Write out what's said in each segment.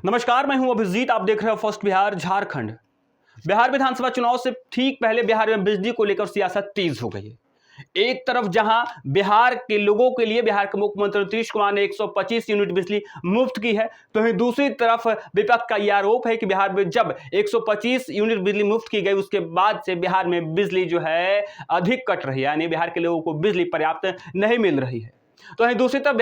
नमस्कार, मैं हूं अभिजीत। आप देख रहे हो फर्स्ट बिहार झारखंड। बिहार विधानसभा चुनाव से ठीक पहले बिहार में बिजली को लेकर सियासत तेज हो गई है। एक तरफ जहां बिहार के लोगों के लिए बिहार के मुख्यमंत्री नीतीश कुमार ने 125 यूनिट बिजली मुफ्त की है, तो वहीं दूसरी तरफ विपक्ष का यह आरोप है कि बिहार में जब 125 यूनिट बिजली मुफ्त की गई उसके बाद से बिहार में बिजली जो है अधिक कट रही है, यानी बिहार के लोगों को बिजली पर्याप्त नहीं मिल रही है। तो वहीं दूसरी तरफ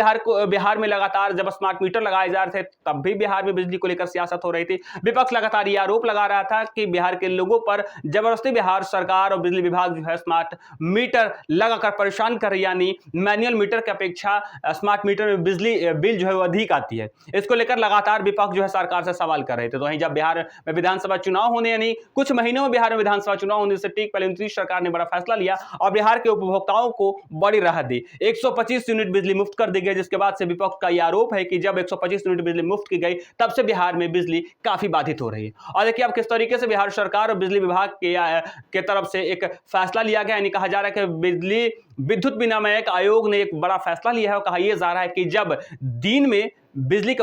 बिहार में लगातार जब स्मार्ट मीटर लगाए जा रहे थे तब भी बिहार में बिजली को लेकर सियासत हो रही थी। विपक्ष लगातार यह आरोप लगा रहा था कि बिहार के लोगों पर जबरदस्ती बिहार सरकार और बिजली विभाग जो है स्मार्ट मीटर लगाकर परेशान कर रही, यानी मैनुअल मीटर की अपेक्षा स्मार्ट मीटर में बिजली बिल जो है वो अधिक आती है। इसको लेकर लगातार विपक्ष जो है सरकार से सवाल कर रहे थे। तो वहीं जब बिहार में विधानसभा चुनाव होने, यानी कुछ महीनों में बिहार में विधानसभा चुनाव होने से ठीक पहले नीतीश सरकार ने बड़ा फैसला लिया और बिहार के उपभोक्ताओं को बड़ी राहत दी। 125 यूनिट बिजली मुफ्त कर दी गई, जिसके बाद से विपक्ष का यह आरोप है कि जब 125 यूनिट बिजली मुफ्त की गई तब से बिहार में बिजली काफी बाधित हो रही है। और देखिए अब किस तरीके से बिहार सरकार और बिजली विभाग के तरफ से एक फैसला लिया गया, यानी कहा जा रहा है कि बिजली विद्युत विनियामक आयोग ने एक बड़ा फैसला लिया है और कहा यह जा रहा है कि जब दिन में बिजली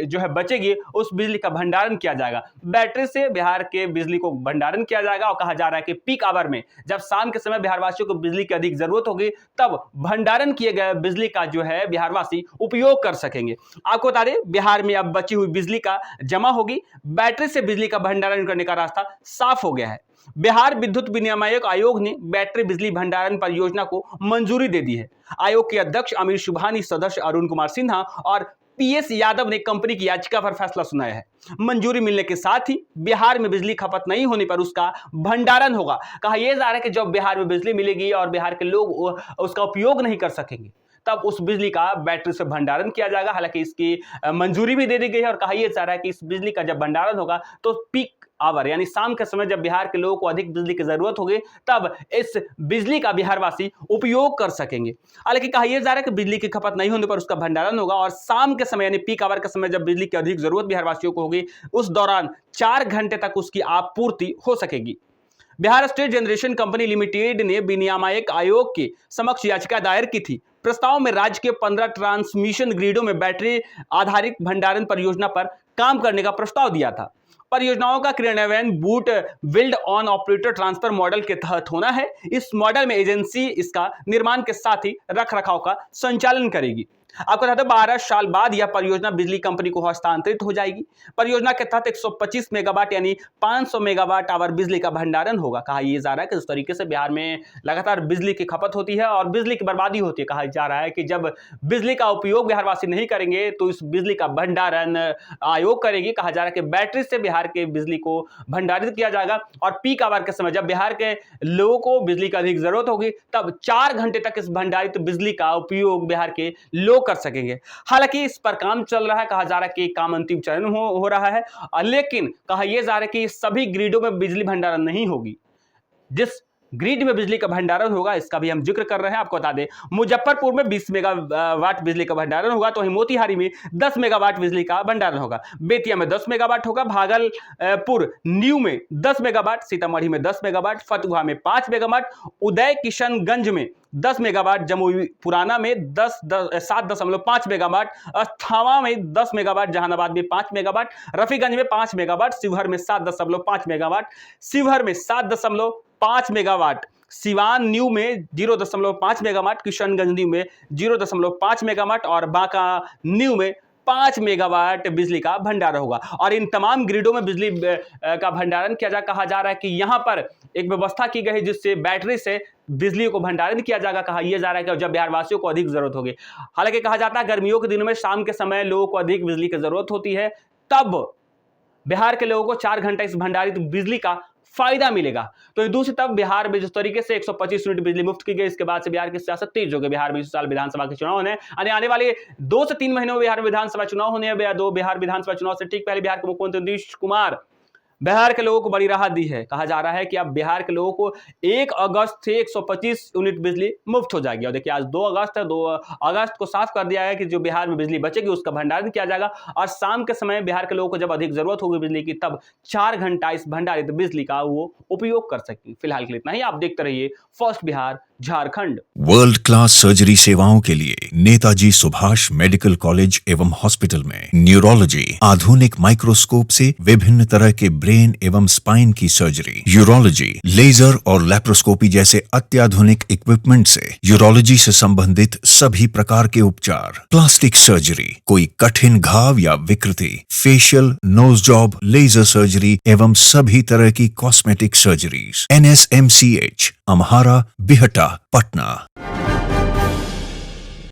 जो है बचेगी उस बिजली का भंडारण किया जाएगा। बैटरी से बिहार के बिजली को भंडारण किया जाएगा और कहा जा रहा है कि पीक आवर में जब शाम के समय बिहारवासियों को बिजली की अधिक जरूरत होगी तब भंडारण किए गए बिजली का जो है बिहारवासी उपयोग कर सकेंगे। आपको बता दें बिहार में अब बची हुई बिजली का जमा होगी, बैटरी से बिजली का भंडारण करने का रास्ता साफ हो गया है। बिहार विद्युत विनियामक आयोग ने बैटरी बिजली भंडारण परियोजना को मंजूरी दे दी है। आयोग के अध्यक्ष अमीर सुबहानी, सदस्य अरुण कुमार सिन्हा और पीएस यादव ने कंपनी की याचिका पर फैसला सुनाया है। मंजूरी मिलने के साथ ही बिहार में बिजली खपत नहीं होने पर उसका भंडारण होगा। कहा यह जा रहा है कि जब बिहार में बिजली मिलेगी और बिहार के लोग उसका उपयोग नहीं कर सकेंगे तब उस बिजली का बैटरी से भंडारण किया जाएगा। हालांकि इसकी मंजूरी भी दे दी गई है और कहा यह जा रहा है कि इस बिजली का जब भंडारण होगा तो पीक आवर यानी शाम के समय जब बिहार के लोगों को अधिक बिजली की जरूरत होगी तब इस बिजली का बिहारवासी उपयोग कर सकेंगे। हालांकि कहा यह जा रहा है कि बिजली की खपत नहीं होने पर उसका भंडारण होगा और शाम के समय यानी पीक आवर के समय जब बिजली की अधिक जरूरत बिहारवासियों को होगी उस दौरान 4 घंटे तक उसकी आपूर्ति हो सकेगी। Bihar state generation company limited ने विनियामक आयोग के समक्ष याचिका दायर की थी। प्रस्ताव में राज्य के 15 ट्रांसमिशन ग्रिडों में बैटरी आधारित भंडारण परियोजना पर काम करने का प्रस्ताव दिया था। परियोजनाओं का क्रियान्वयन boot build on operator transfer model के तहत होना है। इस मॉडल में एजेंसी इसका निर्माण के साथ ही रखरखाव का संचालन करेगी। आपको बता दें 12 साल बाद यह परियोजना बिजली कंपनी को हस्तांतरित हो जाएगी। परियोजना के तहत 125 मेगावाट यानी 500 मेगावाट आवर बिजली का भंडारण होगा। कहा यह जा रहा है कि इस तरीके से बिहार में लगातार बिजली की खपत होती है और बिजली की बर्बादी होती है। कहा जा रहा है कि जब बिजली का उपयोग बिहारवासी नहीं करेंगे तो इस बिजली का भंडारण आयोग करेगी। कहा जा रहा है कि बैटरी से बिहार के बिजली को भंडारित किया जाएगा और पीक आवर के समय जब बिहार के लोगों को बिजली की अधिक जरूरत होगी तब 4 घंटे तक इस भंडारित बिजली का उपयोग बिहार के लोग कर सकेंगे। हालांकि इस पर काम चल रहा है। कहा जा रहा है कि काम अंतिम चरण हो रहा है, लेकिन कहा यह जा रहा है कि सभी ग्रिडों में बिजली भंडारण नहीं होगी। जिस ग्रिड में बिजली का भंडारण होगा इसका भी हम जिक्र कर रहे हैं। आपको बता दें मुजफ्फरपुर में 20 मेगावाट बिजली का भंडारण होगा, तो वहीं मोतिहारी में 10 मेगावाट बिजली का भंडारण होगा। बेतिया में 10 मेगावाट होगा, भागलपुर न्यू में 10 मेगावाट, सीतामढ़ी में 10 मेगावाट, फतुहा में 5 मेगावाट, उदय किशनगंज में 10 मेगावाट, जमुई पुराना में 7.5 मेगावाट, अस्थावा में 10 मेगावाट, जहानाबाद में 5 मेगावाट, रफीगंज में 5 मेगावाट, शिवहर में 7.5 मेगावाट, शिवहर में 7.5 मेगावाट, सिवान न्यू में 0.5 मेगावाट, किशनगंज न्यू में 0.5 मेगावाट और बांका न्यू में 5 मेगावाट बिजली का भंडारण होगा। और इन तमाम ग्रिडों में बिजली का भंडारण किया जा कहा जा रहा है कि यहां पर एक व्यवस्था की गई जिससे बैटरी से बिजली को भंडारण किया जाएगा। कहा यह जा रहा है कि जब बिहारवासियों को अधिक जरूरत होगी, हालांकि कहा जाता है गर्मियों के दिनों में शाम के समय लोगों को अधिक बिजली की जरूरत होती है, तब बिहार के लोगों को 4 घंटा इस भंडारित बिजली का फायदा मिलेगा। तो दूसरी तरफ बिहार में जिस तरीके से 125 यूनिट बिजली मुफ्त की गई इसके बाद से बिहार की सियासत तेज हो गई। बिहार में इस साल विधानसभा के चुनाव होने आने वाले 2 से 3 महीनों में बिहार में विधानसभा चुनाव होने हैं। बिहार विधानसभा चुनाव से ठीक पहले बिहार के मुख्यमंत्री नीतीश कुमार बिहार के लोगों को बड़ी राहत दी है। कहा जा रहा है कि अब बिहार के लोगों को 1 अगस्त से 125 यूनिट बिजली मुफ्त हो जाएगी। और देखिए आज 2 अगस्त है, 2 अगस्त को साफ कर दिया है कि जो बिहार में बिजली बचेगी उसका भंडारण किया जाएगा और शाम के समय बिहार के लोगों को जब अधिक जरूरत होगी बिजली की तब 4 घंटा इस भंडारित बिजली का वो उपयोग कर सकेंगे। फिलहाल के लिए इतना ही। आप देखते रहिए first Bihar Jharkhand. World class surgery सेवाओं के लिए नेताजी सुभाष मेडिकल कॉलेज एवं हॉस्पिटल में न्यूरोलॉजी, आधुनिक माइक्रोस्कोप से विभिन्न तरह के ब्रेन एवं स्पाइन की सर्जरी, यूरोलॉजी, लेजर और लैप्रोस्कोपी जैसे अत्याधुनिक इक्विपमेंट से यूरोलॉजी से संबंधित सभी प्रकार के उपचार, प्लास्टिक सर्जरी, कोई कठिन घाव या विकृति, facial, nose job, laser surgery एवं सभी तरह की cosmetic surgeries. NSMCH, Amhara, Bihta, Patna.